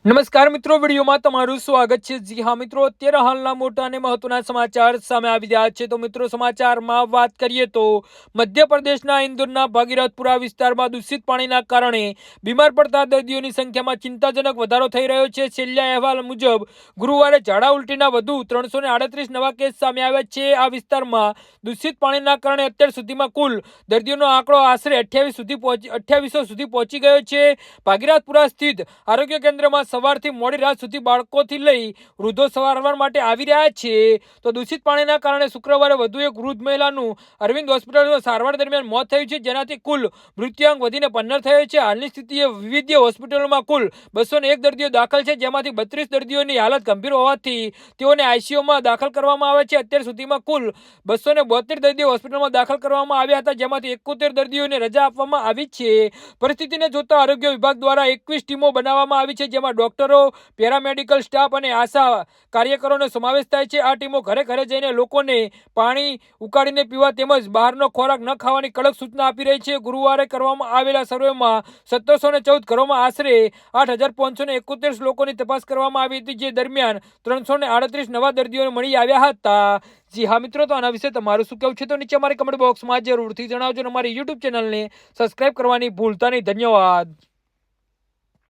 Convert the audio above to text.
નમસ્કાર મિત્રો, વિડીયોમાં તમારું સ્વાગત છે। જી હા મિત્રો, અત્યારે હાલના મોટા અને મહત્વના સમાચાર સામે આવી રહ્યા છે। તો મિત્રો, સમાચારમાં વાત કરીએ તો મધ્યપ્રદેશના ઇન્દોરના ભાગીરથપુરા વિસ્તારમાં દૂષિત પાણીના કારણે બીમાર પડતા દર્દીઓની સંખ્યામાં ચિંતાજનક વધારો થઈ રહ્યો છે। છેલ્લા અહેવાલ મુજબ ગુરુવારે ઝાડા ઉલટીના વધુ 338 નવા કેસ સામે આવ્યા છે। આ વિસ્તારમાં દૂષિત પાણીના કારણે અત્યાર સુધીમાં કુલ દર્દીઓનો આંકડો આશરે 2800 સુધી પહોંચી ગયો છે। ભાગીરથપુરા સ્થિત આરોગ્ય કેન્દ્રમાં સવારથી મોડી રાત સુધી બાળકોથી લઈ વૃદ્ધો સારવાર માટે આવી રહ્યા છે। તો દૂષિત પાણીના કારણે શુક્રવારે વધુ એક વૃદ્ધ મહિલાનું અરવિંદ હોસ્પિટલમાં સારવાર દરમિયાન મોત થયું છે, જેનાથી કુલ મૃત્યુઆંક વધીને 15 થયો છે। હાલની સ્થિતિએ વિવિધ હોસ્પિટલોમાં કુલ 201 દર્દીઓ દાખલ છે, જેમાંથી 32 દર્દીઓની હાલત ગંભીર હોવાથી તેઓને આઈસીયુમાં દાખલ કરવામાં આવે છે। અત્યાર સુધીમાં કુલ 272 દર્દીઓ હોસ્પિટલમાં દાખલ કરવામાં આવ્યા હતા, જેમાંથી 71 દર્દીઓને રજા આપવામાં આવી છે। પરિસ્થિતિને જોતા આરોગ્ય વિભાગ દ્વારા 21 ટીમો બનાવવામાં આવી છે, જેમાં ડોક્ટરો, પેરામેડિકલ સ્ટાફ અને આશા કાર્યકરોનો સમાવેશ થાય છે। આ ટીમો ઘરે ઘરે જઈને લોકોને પાણી ઉકાળીને પીવા તેમજ બહારનો ખોરાક ન ખાવાની કડક સૂચના આપી રહી છે। ગુરુવારે કરવામાં આવેલા સર્વેમાં 1714 ઘરોમાં આશરે 8571 લોકોની તપાસ કરવામાં આવી હતી, જે દરમિયાન 338 નવા દર્દીઓ મળી આવ્યા હતા। જી હા મિત્રો, તો આના વિશે તમારું શું કહેવું છે તો નીચે અમારી કમેન્ટ બોક્સમાં જરૂરથી જણાવજો। અમારી યુટ્યુબ ચેનલને સબસ્ક્રાઇબ કરવાની ભૂલતા નહીં। ધન્યવાદ।